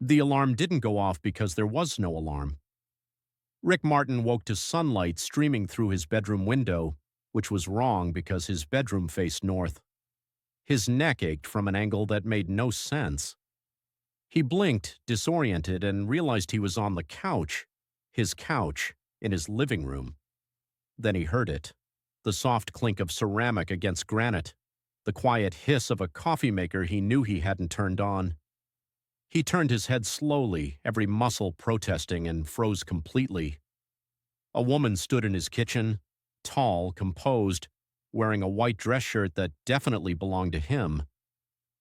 The alarm didn't go off because there was no alarm. Rick Martin woke to sunlight streaming through his bedroom window, which was wrong because his bedroom faced north. His neck ached from an angle that made no sense. He blinked, disoriented, and realized he was on the couch, his couch, in his living room. Then he heard it, the soft clink of ceramic against granite, the quiet hiss of a coffee maker he knew he hadn't turned on. He turned his head slowly, every muscle protesting, and froze completely. A woman stood in his kitchen, tall, composed, wearing a white dress shirt that definitely belonged to him.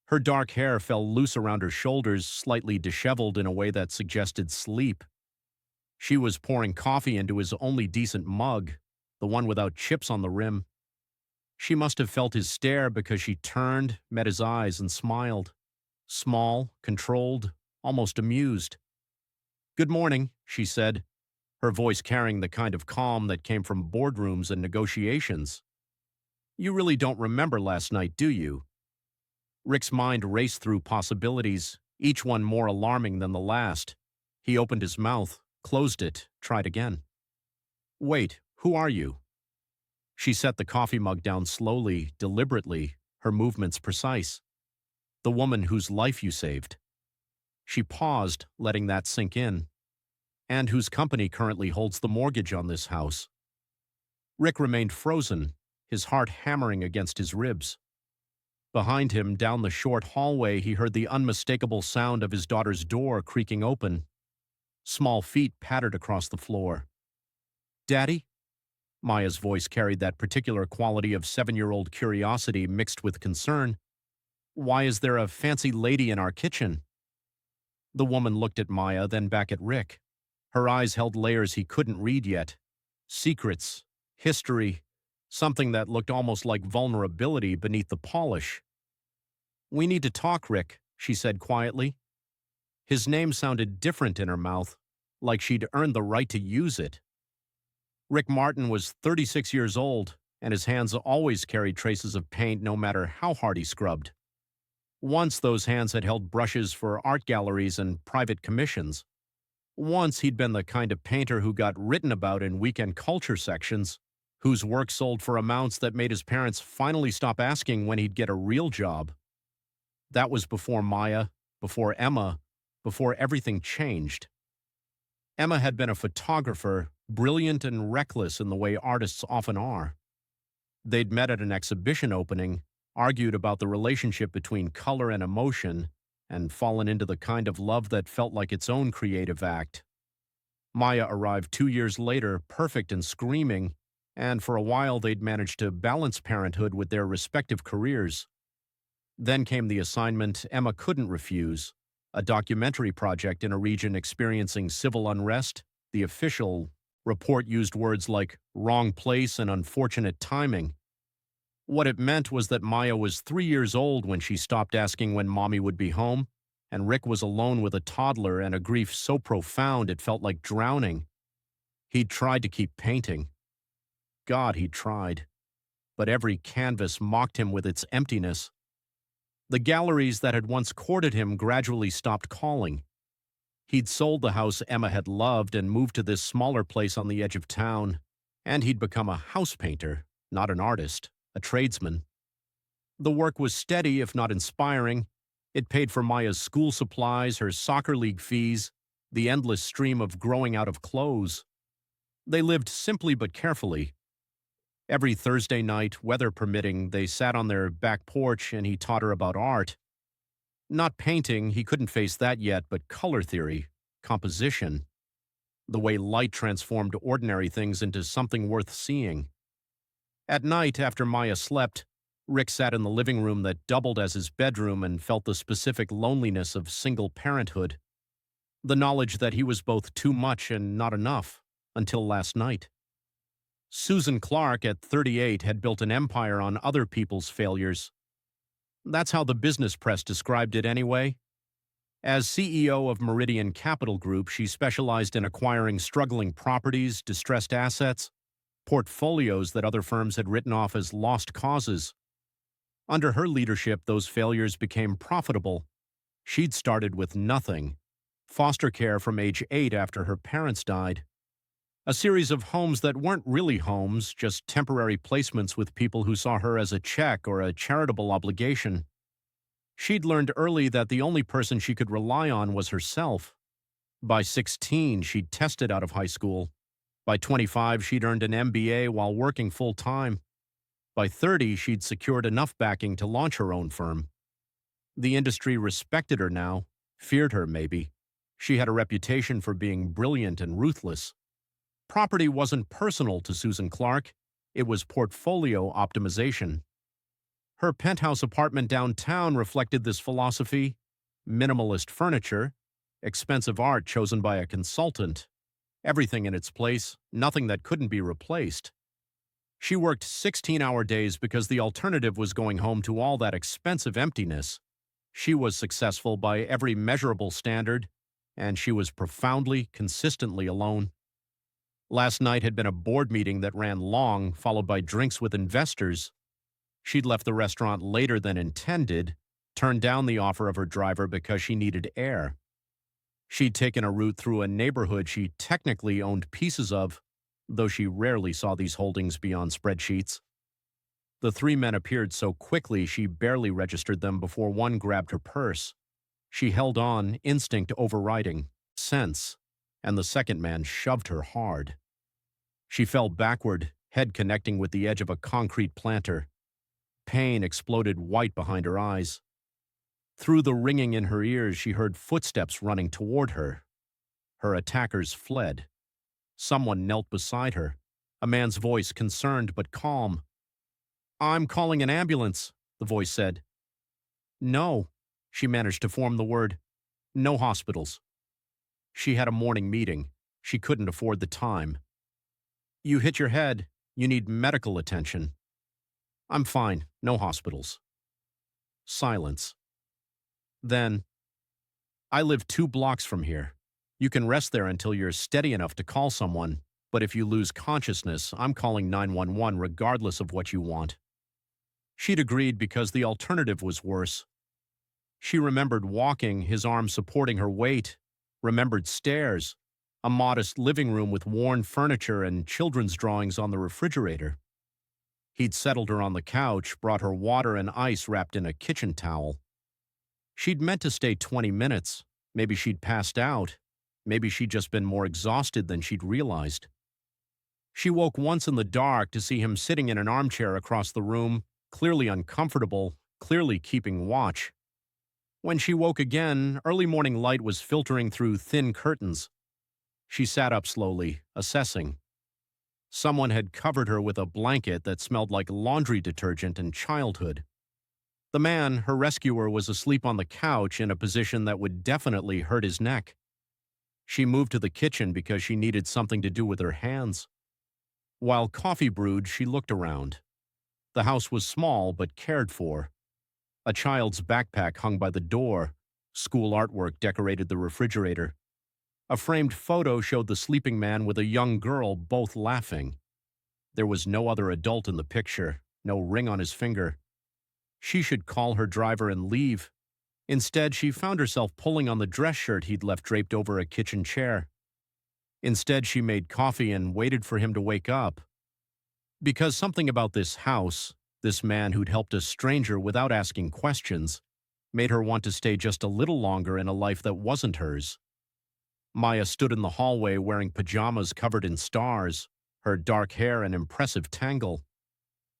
Her dark hair fell loose around her shoulders, slightly disheveled in a way that suggested sleep. She was pouring coffee into his only decent mug, the one without chips on the rim. She must have felt his stare because she turned, met his eyes, and smiled. Small, controlled, almost amused. "Good morning," she said, her voice carrying the kind of calm that came from boardrooms and negotiations. "You really don't remember last night, do you?" Rick's mind raced through possibilities, each one more alarming than the last. He opened his mouth, closed it, tried again. "Wait, who are you?" She set the coffee mug down slowly, deliberately, her movements precise. "The woman whose life you saved." She paused, letting that sink in. "And whose company currently holds the mortgage on this house." Rick remained frozen, his heart hammering against his ribs. Behind him, down the short hallway, he heard the unmistakable sound of his daughter's door creaking open. Small feet pattered across the floor. "Daddy?" Maya's voice carried that particular quality of 7-year-old curiosity mixed with concern. "Why is there a fancy lady in our kitchen?" The woman looked at Maya, then back at Rick. Her eyes held layers he couldn't read yet. Secrets, history, something that looked almost like vulnerability beneath the polish. "We need to talk, Rick," she said quietly. His name sounded different in her mouth, like she'd earned the right to use it. Rick Martin was 36 years old, and his hands always carried traces of paint no matter how hard he scrubbed. Once those hands had held brushes for art galleries and private commissions. Once he'd been the kind of painter who got written about in weekend culture sections, whose work sold for amounts that made his parents finally stop asking when he'd get a real job. That was before Maya, before Emma, before everything changed. Emma had been a photographer, brilliant and reckless in the way artists often are. They'd met at an exhibition opening, argued about the relationship between color and emotion, and fallen into the kind of love that felt like its own creative act. Maya arrived 2 years later, perfect and screaming, and for a while they'd managed to balance parenthood with their respective careers. Then came the assignment Emma couldn't refuse, a documentary project in a region experiencing civil unrest. The official report used words like wrong place and unfortunate timing. What it meant was that Maya was 3 years old when she stopped asking when Mommy would be home, and Rick was alone with a toddler and a grief so profound it felt like drowning. He'd tried to keep painting. God, he'd tried. But every canvas mocked him with its emptiness. The galleries that had once courted him gradually stopped calling. He'd sold the house Emma had loved and moved to this smaller place on the edge of town, and he'd become a house painter, not an artist, a tradesman. The work was steady, if not inspiring. It paid for Maya's school supplies, her soccer league fees, the endless stream of growing out of clothes. They lived simply but carefully. Every Thursday night, weather permitting, they sat on their back porch and he taught her about art. Not painting, he couldn't face that yet, but color theory, composition, the way light transformed ordinary things into something worth seeing. At night, after Maya slept, Rick sat in the living room that doubled as his bedroom and felt the specific loneliness of single parenthood. The knowledge that he was both too much and not enough, until last night. Susan Clark, at 38, had built an empire on other people's failures. That's how the business press described it anyway. As CEO of Meridian Capital Group, she specialized in acquiring struggling properties, distressed assets, portfolios that other firms had written off as lost causes. Under her leadership, those failures became profitable. She'd started with nothing, foster care from age 8 after her parents died, a series of homes that weren't really homes, just temporary placements with people who saw her as a check or a charitable obligation. She'd learned early that the only person she could rely on was herself. By 16, she'd tested out of high school. By 25, she'd earned an MBA while working full-time. By 30, she'd secured enough backing to launch her own firm. The industry respected her now, feared her maybe. She had a reputation for being brilliant and ruthless. Property wasn't personal to Susan Clark. It was portfolio optimization. Her penthouse apartment downtown reflected this philosophy: minimalist furniture, expensive art chosen by a consultant, everything in its place, nothing that couldn't be replaced. She worked 16-hour days because the alternative was going home to all that expensive emptiness. She was successful by every measurable standard, and she was profoundly, consistently alone. Last night had been a board meeting that ran long, followed by drinks with investors. She'd left the restaurant later than intended, turned down the offer of her driver because she needed air. She'd taken a route through a neighborhood she technically owned pieces of, though she rarely saw these holdings beyond spreadsheets. The three men appeared so quickly she barely registered them before one grabbed her purse. She held on, instinct overriding sense, and the second man shoved her hard. She fell backward, head connecting with the edge of a concrete planter. Pain exploded white behind her eyes. Through the ringing in her ears, she heard footsteps running toward her. Her attackers fled. Someone knelt beside her, a man's voice concerned but calm. "I'm calling an ambulance," the voice said. "No," she managed to form the word. "No hospitals." She had a morning meeting. She couldn't afford the time. "You hit your head. You need medical attention." "I'm fine. No hospitals." Silence. Then, "I live 2 blocks from here. You can rest there until you're steady enough to call someone, but if you lose consciousness, I'm calling 911 regardless of what you want." She'd agreed because the alternative was worse. She remembered walking, his arm supporting her weight, remembered stairs, a modest living room with worn furniture and children's drawings on the refrigerator. He'd settled her on the couch, brought her water and ice wrapped in a kitchen towel. She'd meant to stay 20 minutes. Maybe she'd passed out. Maybe she'd just been more exhausted than she'd realized. She woke once in the dark to see him sitting in an armchair across the room, clearly uncomfortable, clearly keeping watch. When she woke again, early morning light was filtering through thin curtains. She sat up slowly, assessing. Someone had covered her with a blanket that smelled like laundry detergent and childhood. The man, her rescuer, was asleep on the couch in a position that would definitely hurt his neck. She moved to the kitchen because she needed something to do with her hands. While coffee brewed, she looked around. The house was small but cared for. A child's backpack hung by the door. School artwork decorated the refrigerator. A framed photo showed the sleeping man with a young girl, both laughing. There was no other adult in the picture, no ring on his finger. She should call her driver and leave. Instead, she found herself pulling on the dress shirt he'd left draped over a kitchen chair. Instead, she made coffee and waited for him to wake up. Because something about this house, this man who'd helped a stranger without asking questions, made her want to stay just a little longer in a life that wasn't hers. Maya stood in the hallway wearing pajamas covered in stars, her dark hair an impressive tangle.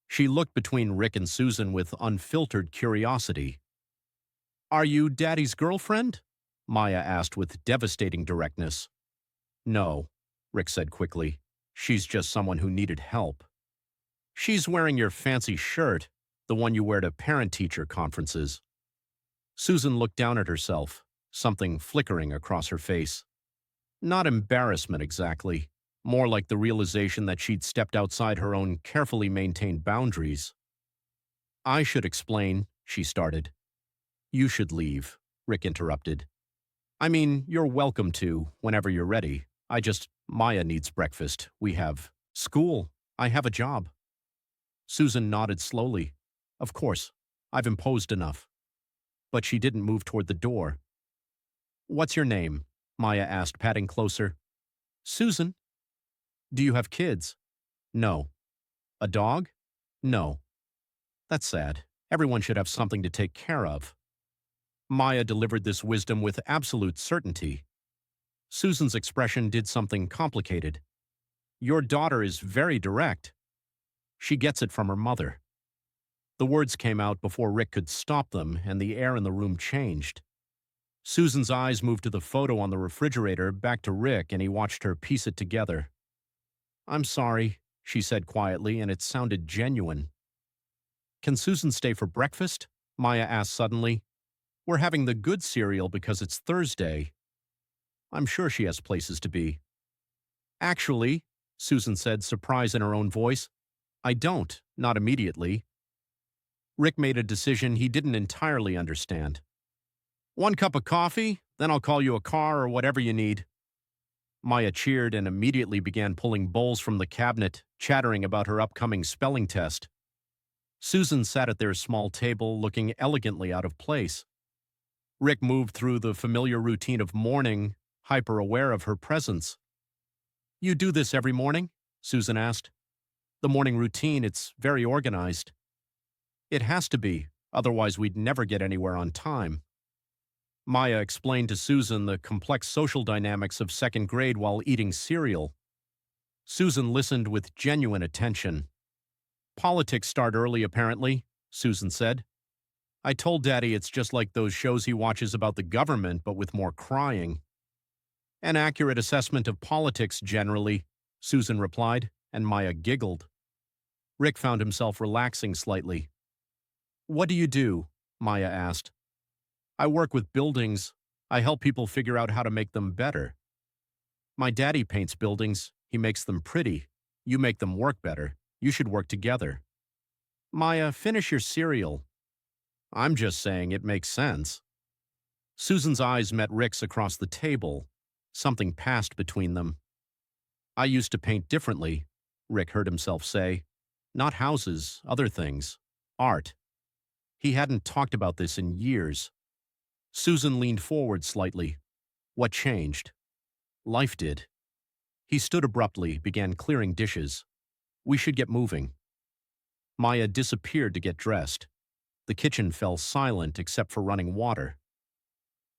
She looked between Rick and Susan with unfiltered curiosity. "Are you Daddy's girlfriend?" Maya asked with devastating directness. "No," Rick said quickly. "She's just someone who needed help." "She's wearing your fancy shirt, the one you wear to parent-teacher conferences." Susan looked down at herself, something flickering across her face. Not embarrassment exactly, more like the realization that she'd stepped outside her own carefully maintained boundaries. "I should explain," she started. "You should leave," Rick interrupted. "I mean, you're welcome to, whenever you're ready. Maya needs breakfast. We have school. I have a job." Susan nodded slowly. "Of course. I've imposed enough." But she didn't move toward the door. "What's your name?" Maya asked, patting closer. Susan, do you have kids? No. A dog? No. That's sad. Everyone should have something to take care of. Maya delivered this wisdom with absolute certainty. Susan's expression did something complicated. Your daughter is very direct. She gets it from her mother. The words came out before Rick could stop them, and the air in the room changed. Susan's eyes moved to the photo on the refrigerator, back to Rick, and he watched her piece it together. I'm sorry, she said quietly, and it sounded genuine. Can Susan stay for breakfast? Maya asked suddenly. We're having the good cereal because it's Thursday. I'm sure she has places to be. Actually, Susan said, surprise in her own voice, I don't, not immediately. Rick made a decision he didn't entirely understand. 1 cup of coffee, then I'll call you a car or whatever you need. Maya cheered and immediately began pulling bowls from the cabinet, chattering about her upcoming spelling test. Susan sat at their small table, looking elegantly out of place. Rick moved through the familiar routine of morning, hyper-aware of her presence. You do this every morning? Susan asked. The morning routine, it's very organized. It has to be, otherwise we'd never get anywhere on time. Maya explained to Susan the complex social dynamics of second grade while eating cereal. Susan listened with genuine attention. Politics start early, apparently, Susan said. I told Daddy it's just like those shows he watches about the government, but with more crying. An accurate assessment of politics generally, Susan replied, and Maya giggled. Rick found himself relaxing slightly. What do you do? Maya asked. I work with buildings. I help people figure out how to make them better. My daddy paints buildings. He makes them pretty. You make them work better. You should work together. Maya, finish your cereal. I'm just saying it makes sense. Susan's eyes met Rick's across the table. Something passed between them. I used to paint differently, Rick heard himself say. Not houses, other things. Art. He hadn't talked about this in years. Susan leaned forward slightly. What changed? Life did. He stood abruptly, began clearing dishes. We should get moving. Maya disappeared to get dressed. The kitchen fell silent except for running water.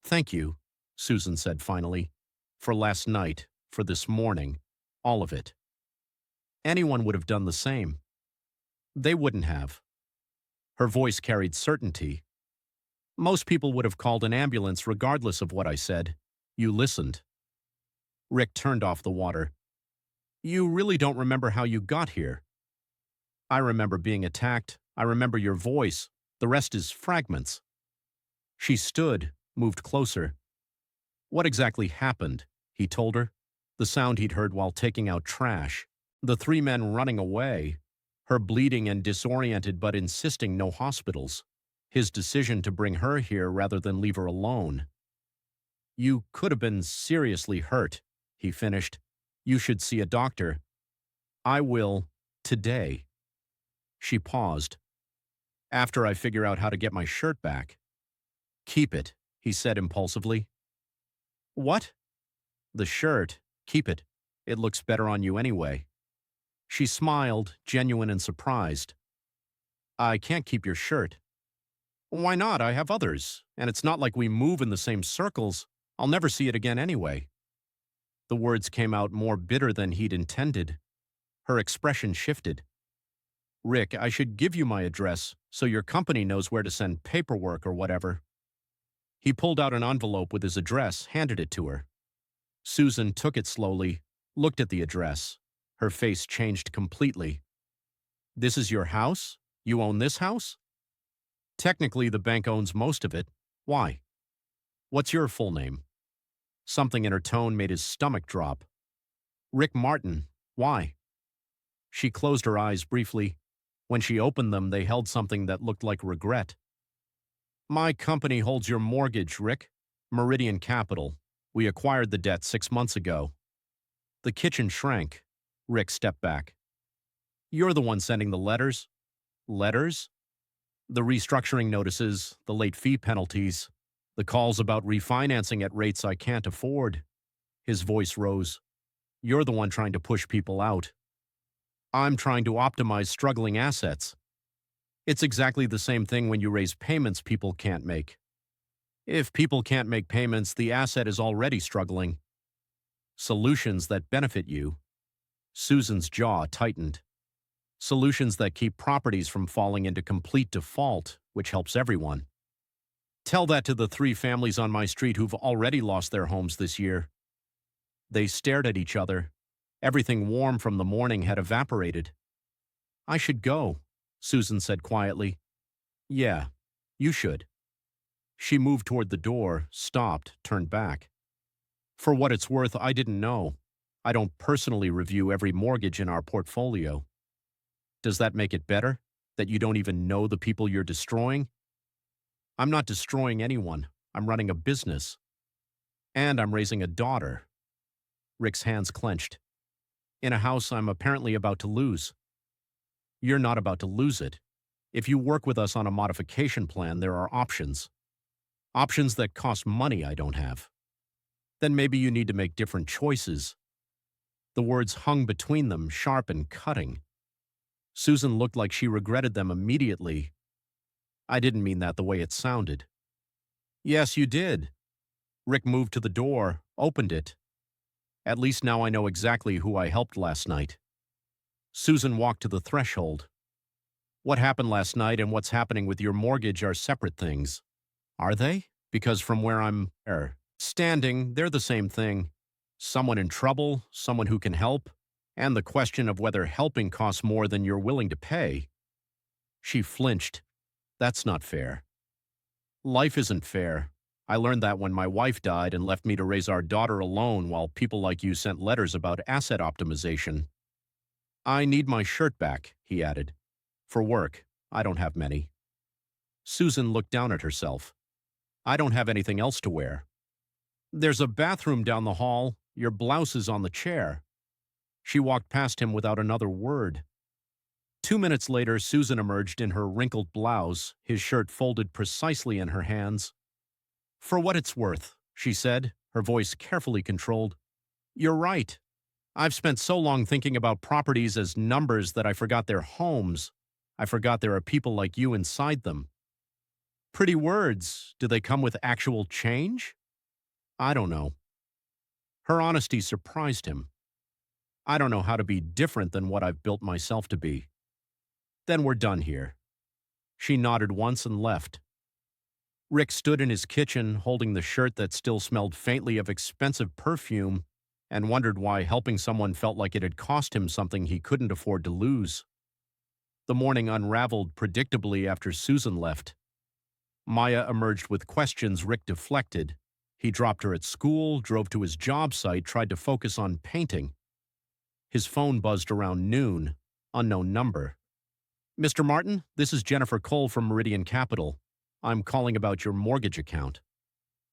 Thank you, Susan said finally, for last night, for this morning, all of it. Anyone would have done the same. They wouldn't have. Her voice carried certainty. Most people would have called an ambulance regardless of what I said. You listened. Rick turned off the water. You really don't remember how you got here. I remember being attacked. I remember your voice. The rest is fragments. She stood, moved closer. What exactly happened? He told her. The sound he'd heard while taking out trash. The 3 men running away. Her bleeding and disoriented but insisting no hospitals. His decision to bring her here rather than leave her alone. You could have been seriously hurt, he finished. You should see a doctor. I will, today. She paused. After I figure out how to get my shirt back. Keep it, he said impulsively. What? The shirt. Keep it. It looks better on you anyway. She smiled, genuine and surprised. I can't keep your shirt. Why not? I have others, and it's not like we move in the same circles. I'll never see it again anyway. The words came out more bitter than he'd intended. Her expression shifted. Rick, I should give you my address so your company knows where to send paperwork or whatever. He pulled out an envelope with his address, handed it to her. Susan took it slowly, looked at the address. Her face changed completely. This is your house? You own this house? Technically, the bank owns most of it. Why? What's your full name? Something in her tone made his stomach drop. Rick Martin. Why? She closed her eyes briefly. When she opened them, they held something that looked like regret. My company holds your mortgage, Rick. Meridian Capital. We acquired the debt 6 months ago. The kitchen shrank. Rick stepped back. You're the one sending the letters? Letters? The restructuring notices, the late fee penalties, the calls about refinancing at rates I can't afford. His voice rose. You're the one trying to push people out. I'm trying to optimize struggling assets. It's exactly the same thing when you raise payments people can't make. If people can't make payments, the asset is already struggling. Solutions that benefit you. Susan's jaw tightened. Solutions that keep properties from falling into complete default, which helps everyone. Tell that to the 3 families on my street who've already lost their homes this year. They stared at each other. Everything warm from the morning had evaporated. I should go, Susan said quietly. Yeah, you should. She moved toward the door, stopped, turned back. For what it's worth, I didn't know. I don't personally review every mortgage in our portfolio. Does that make it better? That you don't even know the people you're destroying? I'm not destroying anyone. I'm running a business. And I'm raising a daughter. Rick's hands clenched. In a house I'm apparently about to lose. You're not about to lose it. If you work with us on a modification plan, there are options. Options that cost money I don't have. Then maybe you need to make different choices. The words hung between them, sharp and cutting. Susan looked like she regretted them immediately. I didn't mean that the way it sounded. Yes, you did. Rick moved to the door, opened it. At least now I know exactly who I helped last night. Susan walked to the threshold. What happened last night and what's happening with your mortgage are separate things. Are they? Because from where I'm standing, they're the same thing. Someone in trouble, someone who can help, and the question of whether helping costs more than you're willing to pay. She flinched. That's not fair. Life isn't fair. I learned that when my wife died and left me to raise our daughter alone while people like you sent letters about asset optimization. I need my shirt back, he added. For work. I don't have many. Susan looked down at herself. I don't have anything else to wear. There's a bathroom down the hall. Your blouse is on the chair. She walked past him without another word. 2 minutes later, Susan emerged in her wrinkled blouse, his shirt folded precisely in her hands. For what it's worth, she said, her voice carefully controlled. You're right. I've spent so long thinking about properties as numbers that I forgot they're homes. I forgot there are people like you inside them. Pretty words. Do they come with actual change? I don't know. Her honesty surprised him. I don't know how to be different than what I've built myself to be. Then we're done here. She nodded once and left. Rick stood in his kitchen holding the shirt that still smelled faintly of expensive perfume and wondered why helping someone felt like it had cost him something he couldn't afford to lose. The morning unraveled predictably after Susan left. Maya emerged with questions Rick deflected. He dropped her at school, drove to his job site, tried to focus on painting. His phone buzzed around noon. Unknown number. Mr. Martin, this is Jennifer Cole from Meridian Capital. I'm calling about your mortgage account.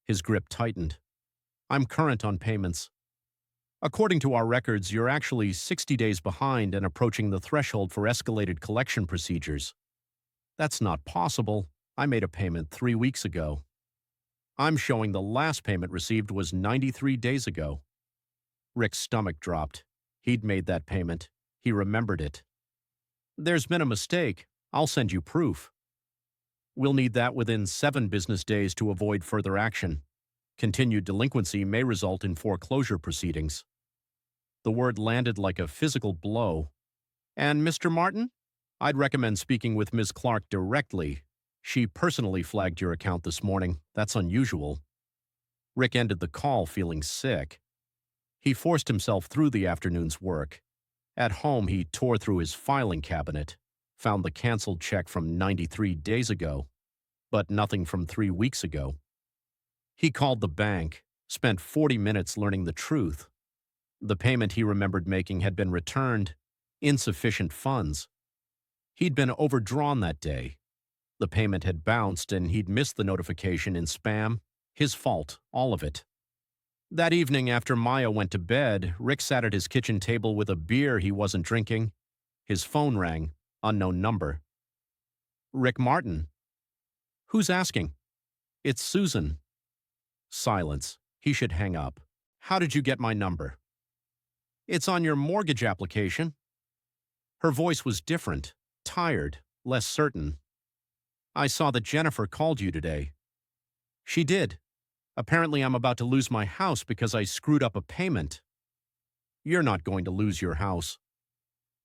His grip tightened. I'm current on payments. According to our records, you're actually 60 days behind and approaching the threshold for escalated collection procedures. That's not possible. I made a payment 3 weeks ago. I'm showing the last payment received was 93 days ago. Rick's stomach dropped. He'd made that payment. He remembered it. There's been a mistake. I'll send you proof. We'll need that within 7 business days to avoid further action. Continued delinquency may result in foreclosure proceedings. The word landed like a physical blow. And Mr. Martin? I'd recommend speaking with Ms. Clark directly. She personally flagged your account this morning. That's unusual. Rick ended the call feeling sick. He forced himself through the afternoon's work. At home, he tore through his filing cabinet, found the canceled check from 93 days ago, but nothing from 3 weeks ago. He called the bank, spent 40 minutes learning the truth. The payment he remembered making had been returned, insufficient funds. He'd been overdrawn that day. The payment had bounced and he'd missed the notification in spam. His fault, all of it. That evening after Maya went to bed, Rick sat at his kitchen table with a beer he wasn't drinking. His phone rang, unknown number. Rick Martin. Who's asking? It's Susan. Silence. He should hang up. How did you get my number? It's on your mortgage application. Her voice was different, tired, less certain. I saw that Jennifer called you today. She did. Apparently I'm about to lose my house because I screwed up a payment. You're not going to lose your house.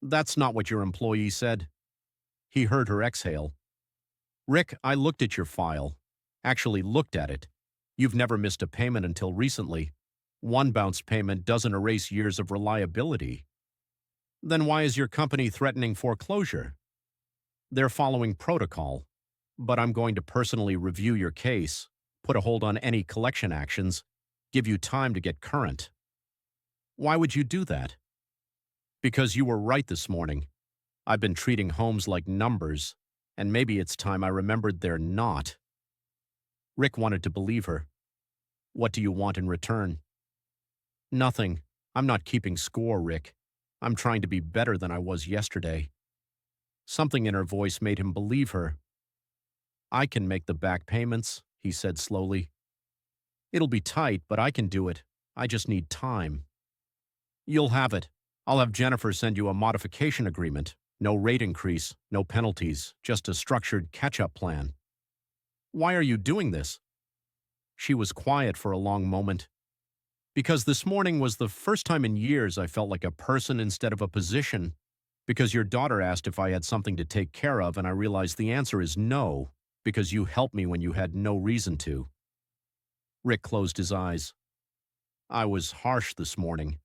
That's not what your employee said. He heard her exhale. Rick, I looked at your file. Actually looked at it. You've never missed a payment until recently. One bounce payment doesn't erase years of reliability. Then why is your company threatening foreclosure? They're following protocol. But I'm going to personally review your case, put a hold on any collection actions, give you time to get current. Why would you do that? Because you were right this morning. I've been treating homes like numbers, and maybe it's time I remembered they're not. Rick wanted to believe her. What do you want in return? Nothing. I'm not keeping score, Rick. I'm trying to be better than I was yesterday. Something in her voice made him believe her. I can make the back payments, he said slowly. It'll be tight, but I can do it. I just need time. You'll have it. I'll have Jennifer send you a modification agreement. No rate increase, no penalties, just a structured catch-up plan. Why are you doing this? She was quiet for a long moment. Because this morning was the first time in years I felt like a person instead of a position. Because your daughter asked if I had something to take care of, and I realized the answer is no, because you helped me when you had no reason to. Rick closed his eyes. I was harsh this morning.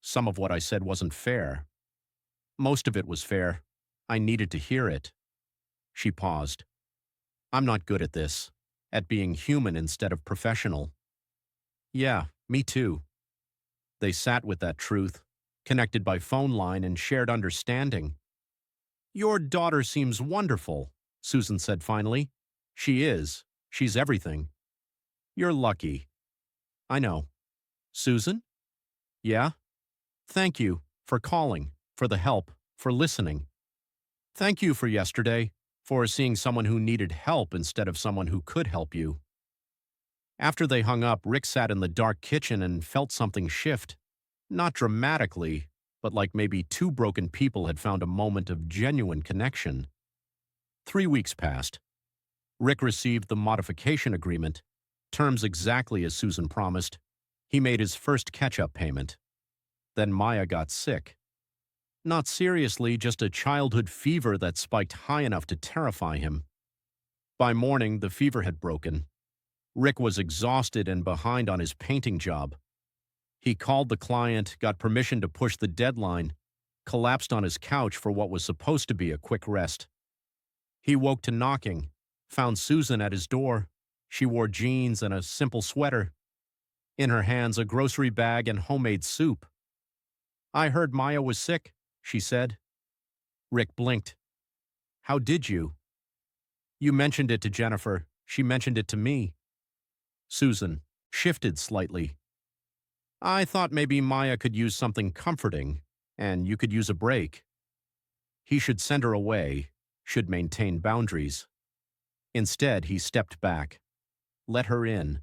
Some of what I said wasn't fair. Most of it was fair. I needed to hear it. She paused. I'm not good at this, at being human instead of professional. Yeah, me too. They sat with that truth, connected by phone line and shared understanding. Your daughter seems wonderful, Susan said finally. She is. She's everything. You're lucky. I know. Susan? Yeah? Thank you for calling, for the help, for listening. Thank you for yesterday, for seeing someone who needed help instead of someone who could help you. After they hung up, Rick sat in the dark kitchen and felt something shift. Not dramatically, but like maybe two broken people had found a moment of genuine connection. 3 weeks passed. Rick received the modification agreement, terms exactly as Susan promised. He made his first catch-up payment. Then Maya got sick. Not seriously, just a childhood fever that spiked high enough to terrify him. By morning, the fever had broken. Rick was exhausted and behind on his painting job. He called the client, got permission to push the deadline, collapsed on his couch for what was supposed to be a quick rest. He woke to knocking, found Susan at his door. She wore jeans and a simple sweater. In her hands, a grocery bag and homemade soup. I heard Maya was sick, she said. Rick blinked. How did you? You mentioned it to Jennifer. She mentioned it to me. Susan shifted slightly. I thought maybe Maya could use something comforting, and you could use a break. He should send her away, should maintain boundaries. Instead, he stepped back. Let her in.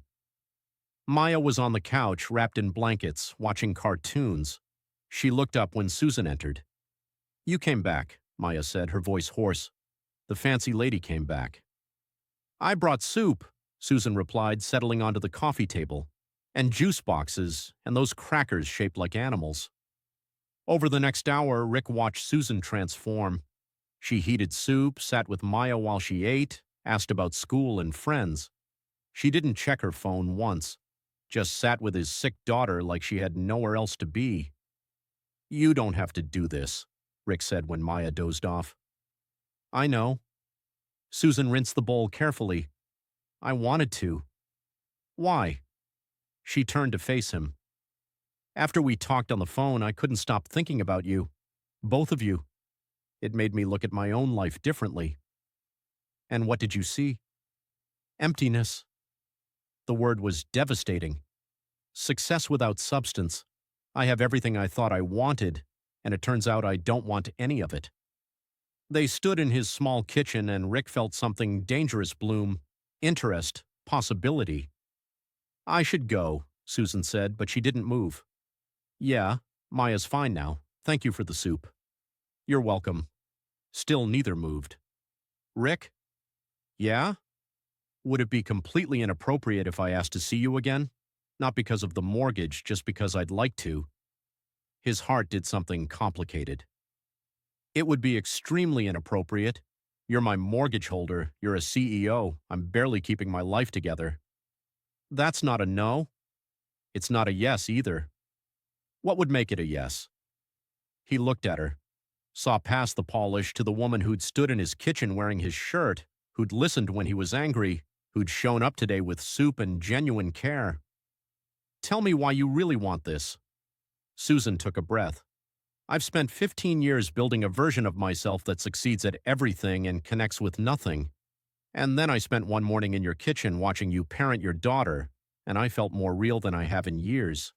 Maya was on the couch, wrapped in blankets, watching cartoons. She looked up when Susan entered. You came back, Maya said, her voice hoarse. The fancy lady came back. I brought soup, Susan replied, settling onto the coffee table, and juice boxes, and those crackers shaped like animals. Over the next hour, Rick watched Susan transform. She heated soup, sat with Maya while she ate, asked about school and friends. She didn't check her phone once, just sat with his sick daughter like she had nowhere else to be. You don't have to do this, Rick said when Maya dozed off. I know. Susan rinsed the bowl carefully. I wanted to. Why? She turned to face him. After we talked on the phone, I couldn't stop thinking about you. Both of you. It made me look at my own life differently. And what did you see? Emptiness. The word was devastating. Success without substance. I have everything I thought I wanted, and it turns out I don't want any of it. They stood in his small kitchen, and Rick felt something dangerous bloom. Interest, possibility. I should go, Susan said, but she didn't move. Yeah, Maya's fine now. Thank you for the soup. You're welcome. Still neither moved. Rick? Yeah? Would it be completely inappropriate if I asked to see you again? Not because of the mortgage, just because I'd like to. His heart did something complicated. It would be extremely inappropriate. You're my mortgage holder. You're a CEO. I'm barely keeping my life together. That's not a no. It's not a yes either. What would make it a yes? He looked at her, saw past the polish to the woman who'd stood in his kitchen wearing his shirt, who'd listened when he was angry, who'd shown up today with soup and genuine care. Tell me why you really want this. Susan took a breath. I've spent 15 years building a version of myself that succeeds at everything and connects with nothing. And then I spent one morning in your kitchen watching you parent your daughter, and I felt more real than I have in years.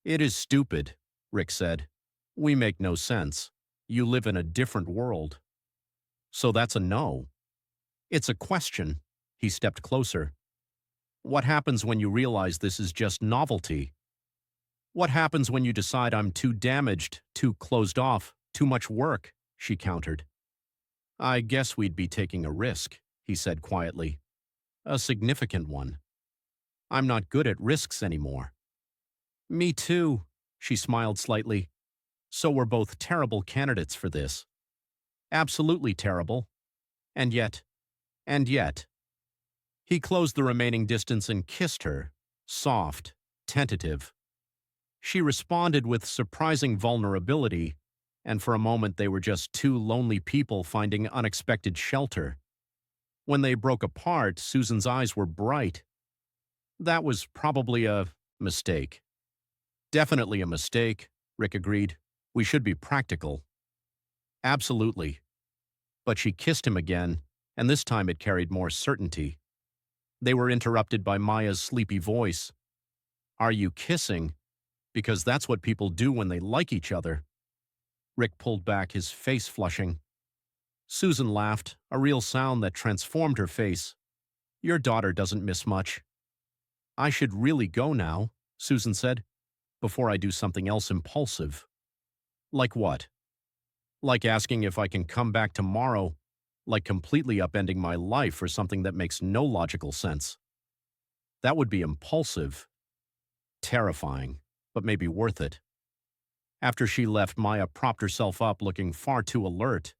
It is stupid, Rick said. We make no sense. You live in a different world. So that's a no. It's a question. He stepped closer. What happens when you realize this is just novelty? What happens when you decide I'm too damaged, too closed off, too much work? She countered. I guess we'd be taking a risk, he said quietly. A significant one. I'm not good at risks anymore. Me too, she smiled slightly. So we're both terrible candidates for this. Absolutely terrible. And yet. He closed the remaining distance and kissed her, soft, tentative. She responded with surprising vulnerability, and for a moment they were just two lonely people finding unexpected shelter. When they broke apart, Susan's eyes were bright. That was probably a mistake. Definitely a mistake, Rick agreed. We should be practical. Absolutely. But she kissed him again, and this time it carried more certainty. They were interrupted by Maya's sleepy voice. Are you kissing? Because that's what people do when they like each other. Rick pulled back, his face flushing. Susan laughed, a real sound that transformed her face. Your daughter doesn't miss much. I should really go now, Susan said, before I do something else impulsive. Like what? Like asking if I can come back tomorrow, like completely upending my life for something that makes no logical sense. That would be impulsive. Terrifying, but maybe worth it. After she left, Maya propped herself up, looking far too alert.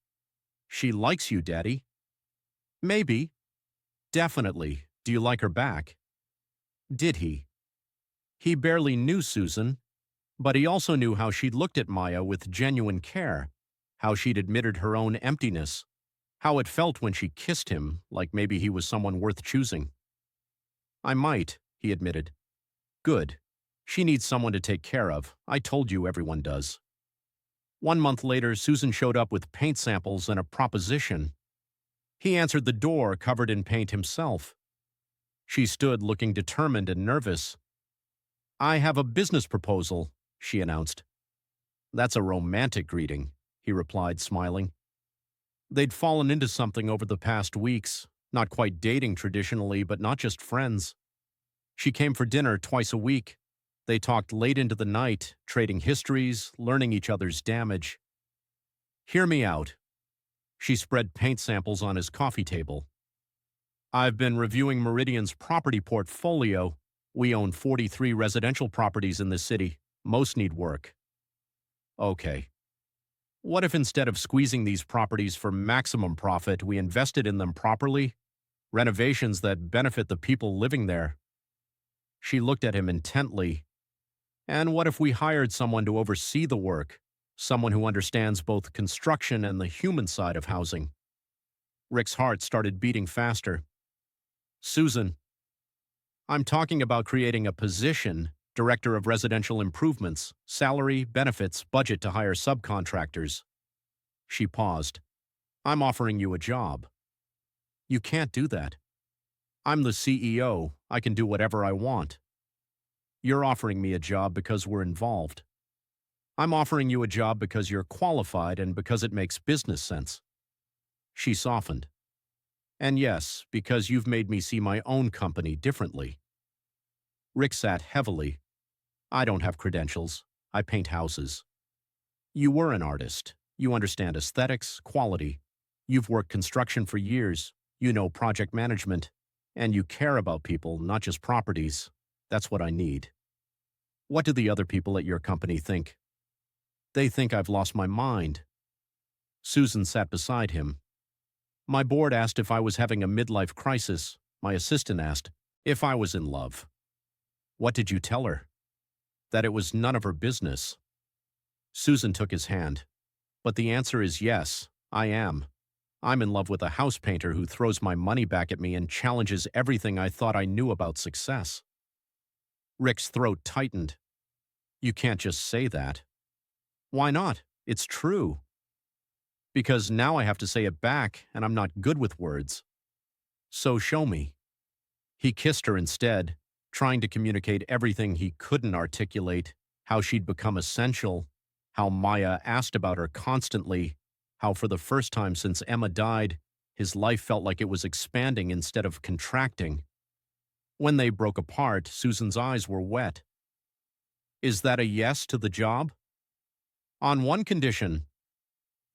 She likes you, Daddy. Maybe. Definitely. Do you like her back? Did he? He barely knew Susan, but he also knew how she'd looked at Maya with genuine care, how she'd admitted her own emptiness, how it felt when she kissed him, like maybe he was someone worth choosing. I might, he admitted. Good. She needs someone to take care of. I told you everyone does. 1 month later, Susan showed up with paint samples and a proposition. He answered the door, covered in paint himself. She stood looking determined and nervous. I have a business proposal, she announced. That's a romantic greeting, he replied, smiling. They'd fallen into something over the past weeks, not quite dating traditionally, but not just friends. She came for dinner twice a week. They talked late into the night, trading histories, learning each other's damage. Hear me out. She spread paint samples on his coffee table. I've been reviewing Meridian's property portfolio. We own 43 residential properties in the city. Most need work. Okay. What if instead of squeezing these properties for maximum profit, we invested in them properly? Renovations that benefit the people living there. She looked at him intently. And what if we hired someone to oversee the work? Someone who understands both construction and the human side of housing. Rick's heart started beating faster. Susan, I'm talking about creating a position, Director of Residential Improvements, salary, benefits, budget to hire subcontractors. She paused. I'm offering you a job. You can't do that. I'm the CEO. I can do whatever I want. You're offering me a job because we're involved. I'm offering you a job because you're qualified and because it makes business sense. She softened. And yes, because you've made me see my own company differently. Rick sat heavily. I don't have credentials. I paint houses. You were an artist. You understand aesthetics, quality. You've worked construction for years. You know project management. And you care about people, not just properties. That's what I need. What do the other people at your company think? They think I've lost my mind. Susan sat beside him. My board asked if I was having a midlife crisis. My assistant asked if I was in love. What did you tell her? That it was none of her business. Susan took his hand. But the answer is yes, I am. I'm in love with a house painter who throws my money back at me and challenges everything I thought I knew about success. Rick's throat tightened. You can't just say that. Why not? It's true. Because now I have to say it back, and I'm not good with words. So show me. He kissed her instead, trying to communicate everything he couldn't articulate, how she'd become essential, how Maya asked about her constantly, how for the first time since Emma died, his life felt like it was expanding instead of contracting. When they broke apart, Susan's eyes were wet. Is that a yes to the job? On one condition.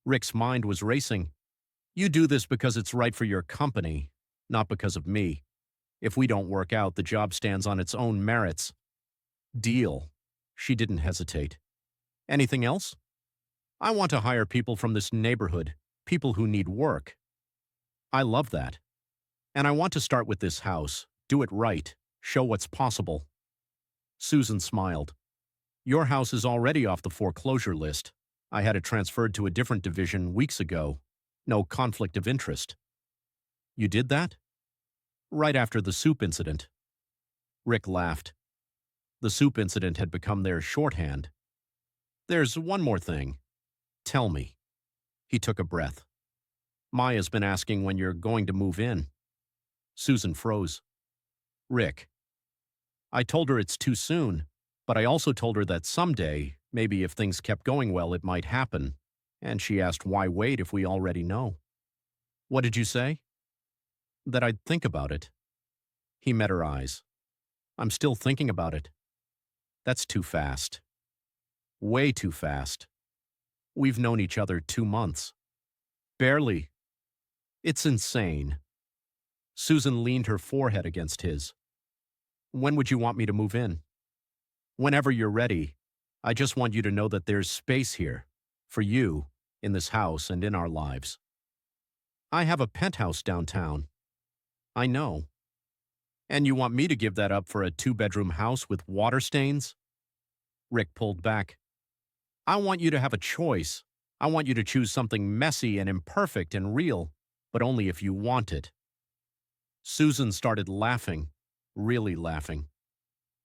Rick's mind was racing. You do this because it's right for your company, not because of me. If we don't work out, the job stands on its own merits. Deal. She didn't hesitate. Anything else? I want to hire people from this neighborhood, people who need work. I love that. And I want to start with this house, do it right, show what's possible. Susan smiled. Your house is already off the foreclosure list. I had it transferred to a different division weeks ago. No conflict of interest. You did that? Right after the soup incident. Rick laughed. The soup incident had become their shorthand. There's one more thing. Tell me. He took a breath. Maya's been asking when you're going to move in. Susan froze. Rick. I told her it's too soon, but I also told her that someday, maybe if things kept going well, it might happen. And she asked why wait if we already know. What did you say? That I'd think about it. He met her eyes. I'm still thinking about it. That's too fast. Way too fast. We've known each other 2 months. Barely. It's insane. Susan leaned her forehead against his. When would you want me to move in? Whenever you're ready. I just want you to know that there's space here. For you, in this house and in our lives. I have a penthouse downtown. I know. And you want me to give that up for a 2-bedroom house with water stains? Rick pulled back. I want you to have a choice. I want you to choose something messy and imperfect and real, but only if you want it. Susan started laughing, really laughing.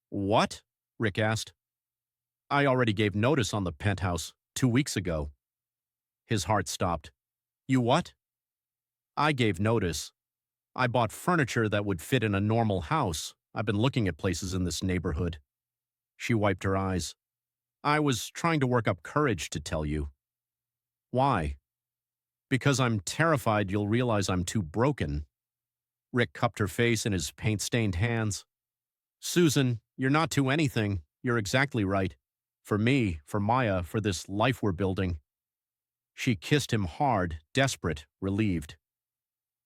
What? Rick asked. I already gave notice on the penthouse 2 weeks ago. His heart stopped. You what? I gave notice. I bought furniture that would fit in a normal house. I've been looking at places in this neighborhood. She wiped her eyes. I was trying to work up courage to tell you. Why? Because I'm terrified you'll realize I'm too broken. Rick cupped her face in his paint-stained hands. Susan, you're not too anything. You're exactly right. For me, for Maya, for this life we're building. She kissed him hard, desperate, relieved.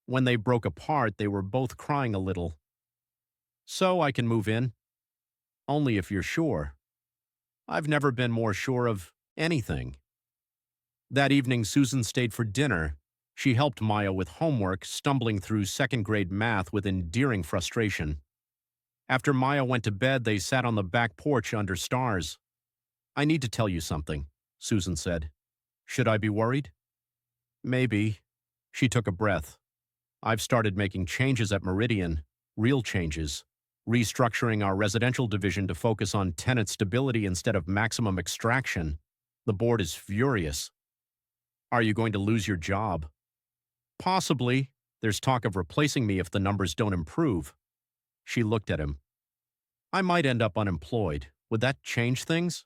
When they broke apart, they were both crying a little. So I can move in? Only if you're sure. I've never been more sure of anything. That evening, Susan stayed for dinner. She helped Maya with homework, stumbling through second-grade math with endearing frustration. After Maya went to bed, they sat on the back porch under stars. I need to tell you something, Susan said. Should I be worried? Maybe. She took a breath. I've started making changes at Meridian, real changes, restructuring our residential division to focus on tenant stability instead of maximum extraction. The board is furious. Are you going to lose your job? Possibly. There's talk of replacing me if the numbers don't improve. She looked at him. I might end up unemployed. Would that change things?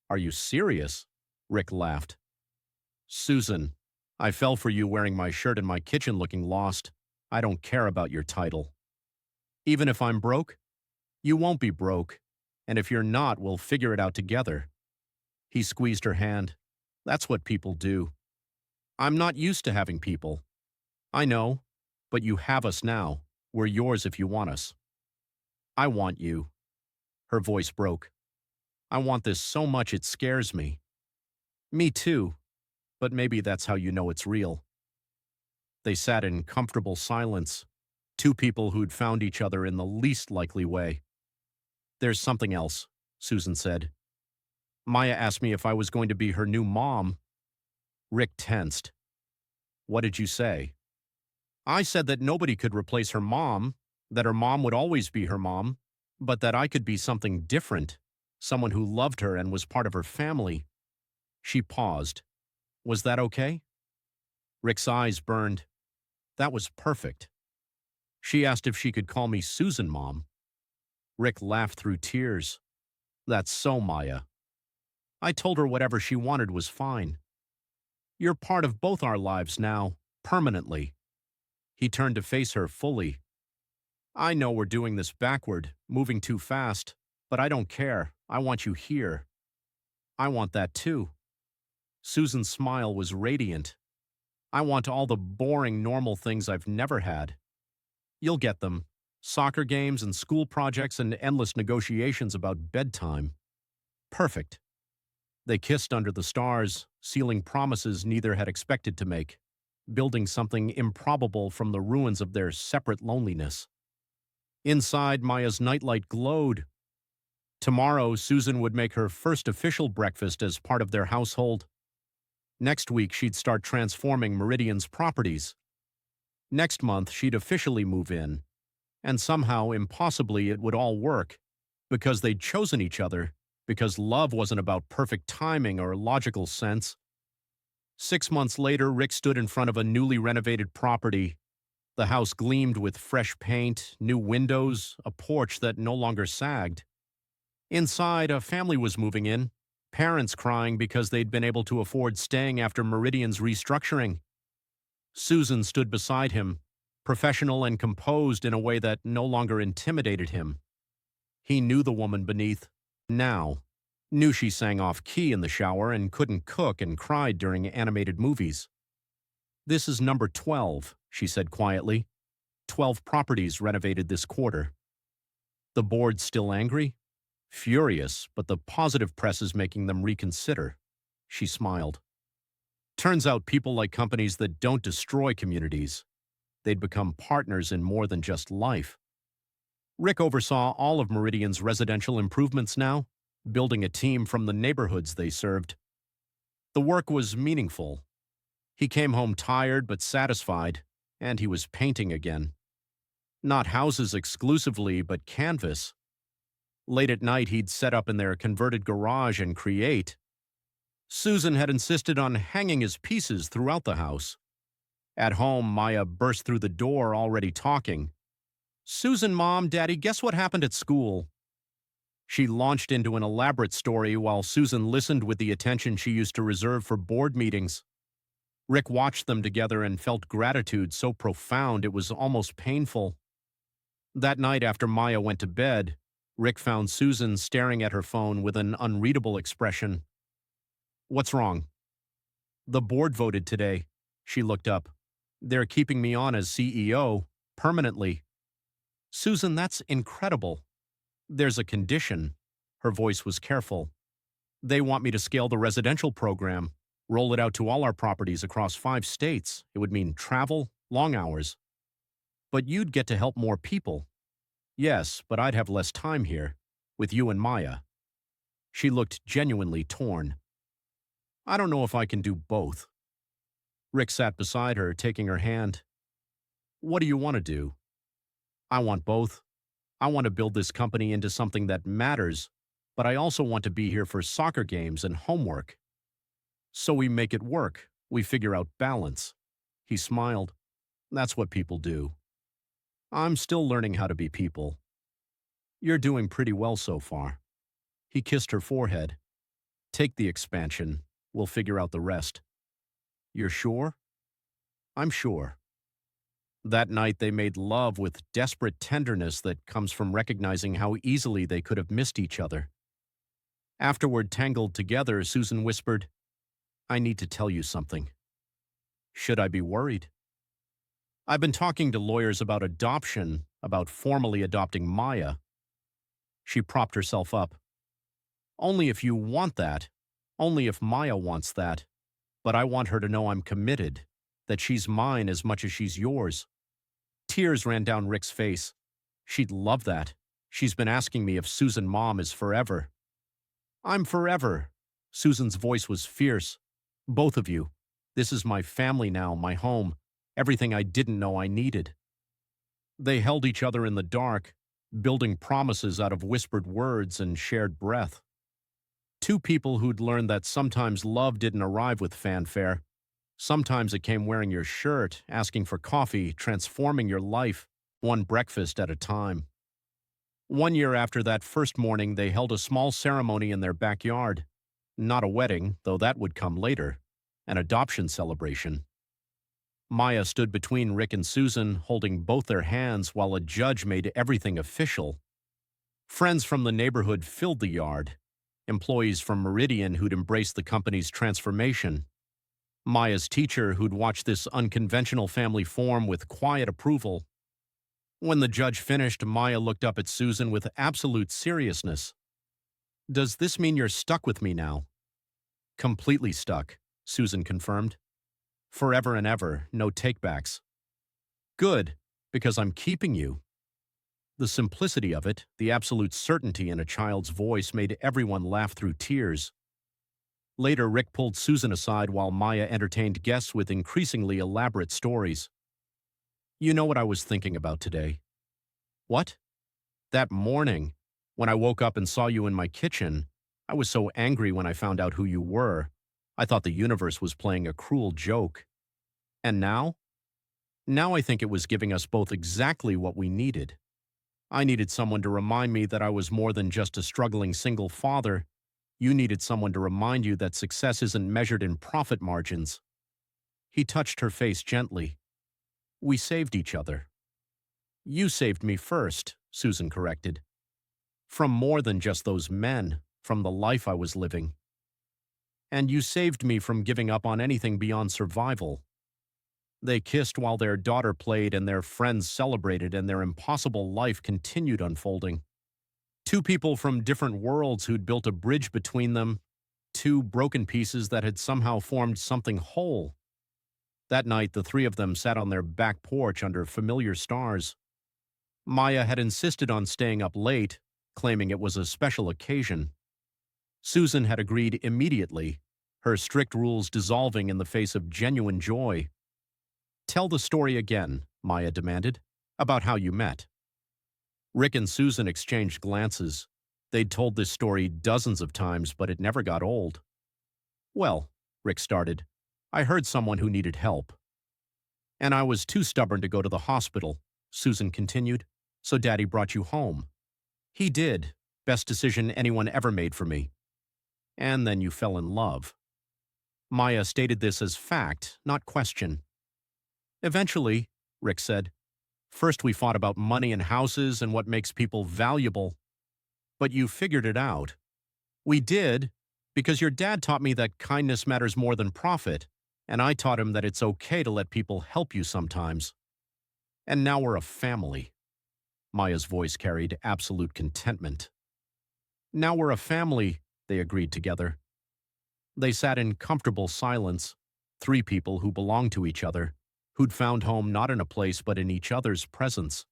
Are you serious? Rick laughed. Susan, I fell for you wearing my shirt in my kitchen looking lost. I don't care about your title. Even if I'm broke? You won't be broke, and if you're not, we'll figure it out together. He squeezed her hand. That's what people do. I'm not used to having people. I know, but you have us now. We're yours if you want us. I want you. Her voice broke. I want this so much it scares me. Me too, but maybe that's how you know it's real. They sat in comfortable silence, two people who'd found each other in the least likely way. There's something else, Susan said. Maya asked me if I was going to be her new mom. Rick tensed. What did you say? I said that nobody could replace her mom, that her mom would always be her mom, but that I could be something different, someone who loved her and was part of her family. She paused. Was that okay? Rick's eyes burned. That was perfect. She asked if she could call me Susan, Mom. Rick laughed through tears. That's so Maya. I told her whatever she wanted was fine. You're part of both our lives now, permanently. He turned to face her fully. I know we're doing this backward, moving too fast, but I don't care. I want you here. I want that too. Susan's smile was radiant. I want all the boring, normal things I've never had. You'll get them. Soccer games and school projects and endless negotiations about bedtime. Perfect. They kissed under the stars, sealing promises neither had expected to make, building something improbable from the ruins of their separate loneliness. Inside, Maya's nightlight glowed. Tomorrow, Susan would make her first official breakfast as part of their household. Next week, she'd start transforming Meridian's properties. Next month, she'd officially move in. And somehow, impossibly, it would all work, because they'd chosen each other, because love wasn't about perfect timing or logical sense. 6 months later, Rick stood in front of a newly renovated property. The house gleamed with fresh paint, new windows, a porch that no longer sagged. Inside, a family was moving in, parents crying because they'd been able to afford staying after Meridian's restructuring. Susan stood beside him, professional and composed in a way that no longer intimidated him. He knew the woman beneath, now, knew she sang off key in the shower and couldn't cook and cried during animated movies. This is number 12, she said quietly. 12 properties renovated this quarter. The board's still angry? Furious, but the positive press is making them reconsider. She smiled. Turns out people like companies that don't destroy communities. They'd become partners in more than just life. Rick oversaw all of Meridian's residential improvements now, building a team from the neighborhoods they served. The work was meaningful. He came home tired but satisfied, and he was painting again. Not houses exclusively, but canvas. Late at night, he'd set up in their converted garage and create. Susan had insisted on hanging his pieces throughout the house. At home, Maya burst through the door already talking. Susan, Mom, Daddy, guess what happened at school? She launched into an elaborate story while Susan listened with the attention she used to reserve for board meetings. Rick watched them together and felt gratitude so profound it was almost painful. That night after Maya went to bed, Rick found Susan staring at her phone with an unreadable expression. What's wrong? The board voted today. She looked up. They're keeping me on as CEO, permanently. Susan, that's incredible. There's a condition. Her voice was careful. They want me to scale the residential program, roll it out to all our properties across 5 states. It would mean travel, long hours. But you'd get to help more people. Yes, but I'd have less time here, with you and Maya. She looked genuinely torn. I don't know if I can do both. Rick sat beside her, taking her hand. What do you want to do? I want both. I want to build this company into something that matters, but I also want to be here for soccer games and homework. So we make it work. We figure out balance. He smiled. That's what people do. I'm still learning how to be people. You're doing pretty well so far. He kissed her forehead. Take the expansion. We'll figure out the rest. You're sure? I'm sure. That night they made love with desperate tenderness that comes from recognizing how easily they could have missed each other. Afterward, tangled together, Susan whispered, "I need to tell you something." Should I be worried? I've been talking to lawyers about adoption, about formally adopting Maya. She propped herself up. Only if you want that. Only if Maya wants that. But I want her to know I'm committed, that she's mine as much as she's yours. Tears ran down Rick's face. She'd love that. She's been asking me if Susan Mom is forever. I'm forever. Susan's voice was fierce. Both of you. This is my family now, my home, everything I didn't know I needed. They held each other in the dark, building promises out of whispered words and shared breath. Two people who'd learned that sometimes love didn't arrive with fanfare. Sometimes it came wearing your shirt, asking for coffee, transforming your life, one breakfast at a time. 1 year after that first morning, they held a small ceremony in their backyard. Not a wedding, though that would come later. An adoption celebration. Maya stood between Rick and Susan, holding both their hands while a judge made everything official. Friends from the neighborhood filled the yard. Employees from Meridian who'd embraced the company's transformation. Maya's teacher who'd watched this unconventional family form with quiet approval. When the judge finished, Maya looked up at Susan with absolute seriousness. "Does this mean you're stuck with me now?" "Completely stuck," Susan confirmed. "Forever and ever, no takebacks." "Good, because I'm keeping you." The simplicity of it, the absolute certainty in a child's voice made everyone laugh through tears. Later, Rick pulled Susan aside while Maya entertained guests with increasingly elaborate stories. "You know what I was thinking about today?" "What?" "That morning, when I woke up and saw you in my kitchen, I was so angry when I found out who you were. I thought the universe was playing a cruel joke. And now? Now I think it was giving us both exactly what we needed. I needed someone to remind me that I was more than just a struggling single father. You needed someone to remind you that success isn't measured in profit margins." He touched her face gently. "We saved each other." "You saved me first," Susan corrected. "From more than just those men, from the life I was living. And you saved me from giving up on anything beyond survival." They kissed while their daughter played and their friends celebrated, and their impossible life continued unfolding. Two people from different worlds who'd built a bridge between them, two broken pieces that had somehow formed something whole. That night, the three of them sat on their back porch under familiar stars. Maya had insisted on staying up late, claiming it was a special occasion. Susan had agreed immediately, her strict rules dissolving in the face of genuine joy. "Tell the story again," Maya demanded, "about how you met." Rick and Susan exchanged glances. They'd told this story dozens of times, but it never got old. "Well," Rick started, "I heard someone who needed help. And I was too stubborn to go to the hospital," Susan continued, "so Daddy brought you home." "He did. Best decision anyone ever made for me." "And then you fell in love." Maya stated this as fact, not question. "Eventually," Rick said. "First we fought about money and houses and what makes people valuable. But you figured it out." "We did, because your dad taught me that kindness matters more than profit, and I taught him that it's okay to let people help you sometimes. And now we're a family." Maya's voice carried absolute contentment. "Now we're a family," they agreed together. They sat in comfortable silence, three people who belonged to each other, who'd found home not in a place but in each other's presence.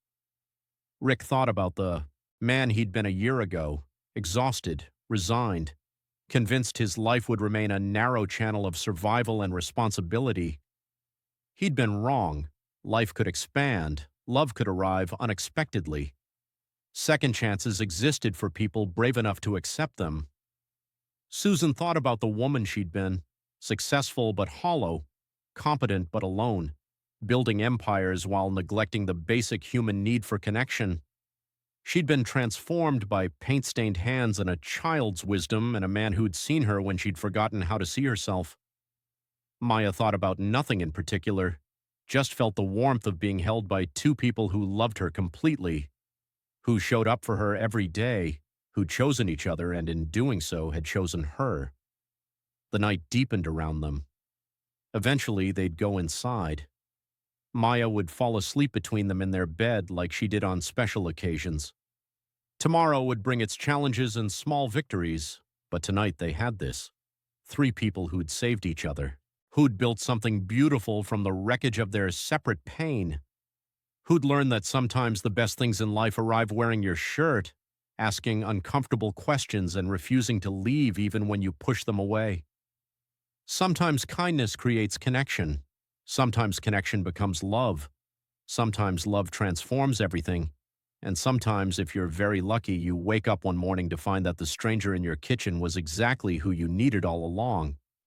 Rick thought about the man he'd been a year ago, exhausted, resigned, convinced his life would remain a narrow channel of survival and responsibility. He'd been wrong. Life could expand, love could arrive unexpectedly. Second chances existed for people brave enough to accept them. Susan thought about the woman she'd been, successful but hollow, competent but alone, building empires while neglecting the basic human need for connection. She'd been transformed by paint-stained hands and a child's wisdom and a man who'd seen her when she'd forgotten how to see herself. Maya thought about nothing in particular, just felt the warmth of being held by two people who loved her completely, who showed up for her every day, who'd chosen each other and in doing so had chosen her. The night deepened around them. Eventually, they'd go inside. Maya would fall asleep between them in their bed like she did on special occasions. Tomorrow would bring its challenges and small victories, but tonight they had this. Three people who'd saved each other, who'd built something beautiful from the wreckage of their separate pain, who'd learned that sometimes the best things in life arrive wearing your shirt, asking uncomfortable questions and refusing to leave even when you push them away. Sometimes kindness creates connection. Sometimes connection becomes love. Sometimes love transforms everything. And sometimes, if you're very lucky, you wake up one morning to find that the stranger in your kitchen was exactly who you needed all along.